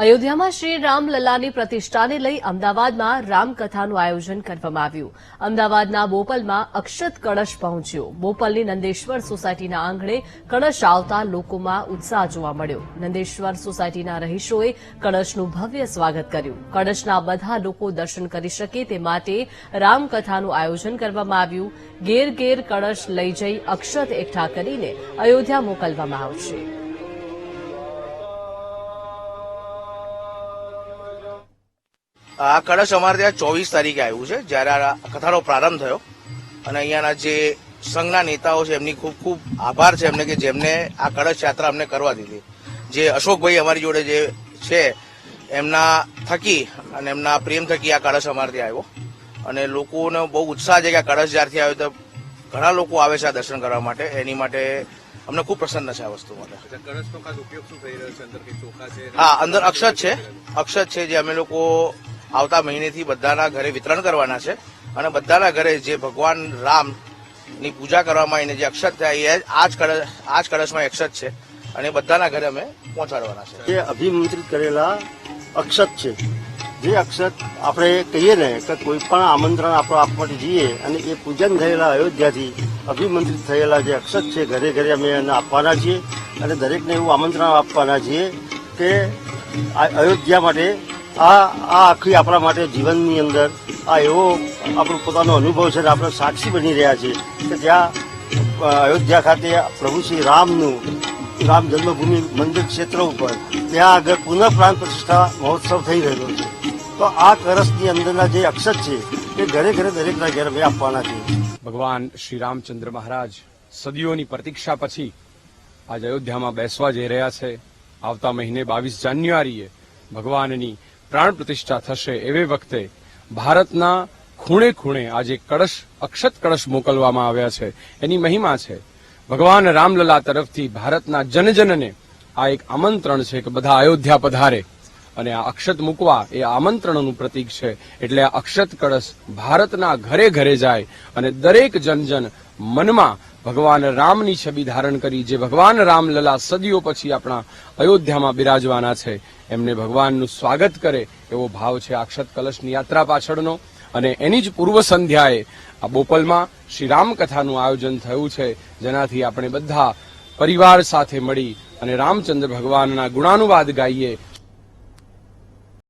અયોધ્યામાં શ્રી રામલલ્લાની પ્રતિષ્ઠાને લઈ અમદાવાદમાં રામકથાનું આયોજન કરવામાં આવ્યું. અમદાવાદના બોપલમાં અક્ષત કળશ પહોંચ્યો. બોપલની નંદેશ્વર સોસાયટીના આંગણે કળશ આવતા લોકોમાં ઉત્સાહ જોવા મળ્યો. નંદેશ્વર સોસાયટીના રહીશોએ કળશનું ભવ્ય સ્વાગત કર્યું. કળશના બધા લોકો દર્શન કરી શકે તે માટે રામકથાનું આયોજન કરવામાં આવ્યું. ઘેર ઘેર કળશ લઈ જઈ અક્ષત એકઠા કરીને અયોધ્યા મોકલવામાં આવશે. આ કળશ અમારે ત્યાં 24 તારીખે આવ્યું છે, જયારે આ કથાનો પ્રારંભ થયો. અને અહીંયાના જે સંઘના નેતાઓ છે એમની ખૂબ ખૂબ આભાર છે એમને કે જેમને આ કળશ યાત્રા અમને કરવા દીધી. જે અશોકભાઈ અમારી જોડે જે છે એમના થકી અને એમના પ્રેમ થકી આ કળશ અમારે ત્યાં આવ્યો. અને લોકોનો બહુ ઉત્સાહ છે કે આ કળશ જ્યારથી આવ્યો તો ઘણા લોકો આવે છે આ દર્શન કરવા માટે. એની માટે અમને ખૂબ પ્રસન્ન છે આ વસ્તુ માટે. કળશનો ખાસ ઉપયોગ શું થઈ રહ્યો છે? અંદર કઈ ચોખા છે? હા, અંદર અક્ષત છે. અક્ષત છે જે અમે લોકો આવતા મહિનેથી બધાના ઘરે વિતરણ કરવાના છે. અને બધાના ઘરે જે ભગવાન રામની પૂજા કરવામાં આવીને જે અક્ષત થાય એ આ જ કળશમાં અક્ષત છે અને બધાના ઘરે અમે પહોંચાડવાના છે. એ અભિમંત્રિત કરેલા અક્ષત છે. જે અક્ષત આપણે કહીએ ને કે કોઈ પણ આમંત્રણ આપણે આપવા માટે જઈએ અને એ પૂજન થયેલા અયોધ્યાથી અભિમંત્રિત થયેલા જે અક્ષત છે ઘરે ઘરે અમે એને આપવાના છીએ. અને દરેકને એવું આમંત્રણ આપવાના છીએ કે અયોધ્યા માટે આ આખી આપણા માટે જીવનની અંદર આ એવો આપણો પોતાનો અનુભવ છે ને આપણે સાક્ષી બની રહ્યા છીએ કે ત્યાં અયોધ્યા ખાતે પ્રભુ શ્રી રામનું રામ જન્મભૂમિ મંદિર ક્ષેત્ર ઉપર ત્યાં આગળ પુનઃ પ્રાણ પ્રતિષ્ઠા મહોત્સવ થઈ રહ્યો છે. તો આ કળશની અંદરના જે અક્ષત છે એ ઘરે ઘરે દરેકના ઘરે અમે આપવાના છીએ. ભગવાન શ્રી રામચંદ્ર મહારાજ સદીઓની પ્રતીક્ષા પછી આજ અયોધ્યામાં બેસવા જઈ રહ્યા છે. આવતા મહિને 22 જાન્યુઆરીએ ભગવાનની પ્રાણ પ્રતિષ્ઠા થશે. એવે વખતે ભારતના ખૂણે ખૂણે આજે અક્ષત કળશ મોકલવામાં આવ્યા છે. એની મહિમા છે. ભગવાન રામલલા તરફથી ભારતના જનજનને આ એક આમંત્રણ છે કે બધા અયોધ્યા પધારે અને આ અક્ષત મૂકવા એ આમંત્રણનું પ્રતીક છે. એટલે આ અક્ષત કળશ ભારતના ઘરે ઘરે જાય અને દરેક જનજન મનમાં ભગવાન રામની છબી ધારણ કરી જે ભગવાન રામલલા સદીઓ પછી આપણા અયોધ્યામાં બિરાજવાના છે એમને ભગવાનનું સ્વાગત કરે એવો ભાવ છે અક્ષત કલશની યાત્રા પાછળનો. અને એની જ પૂર્વ સંધ્યાએ આ બોપલમાં શ્રી રામકથાનું આયોજન થયું છે, જેનાથી આપણે બધા પરિવાર સાથે મળી અને રામચંદ્ર ભગવાનના ગુણાનુવાદ ગાઈએ,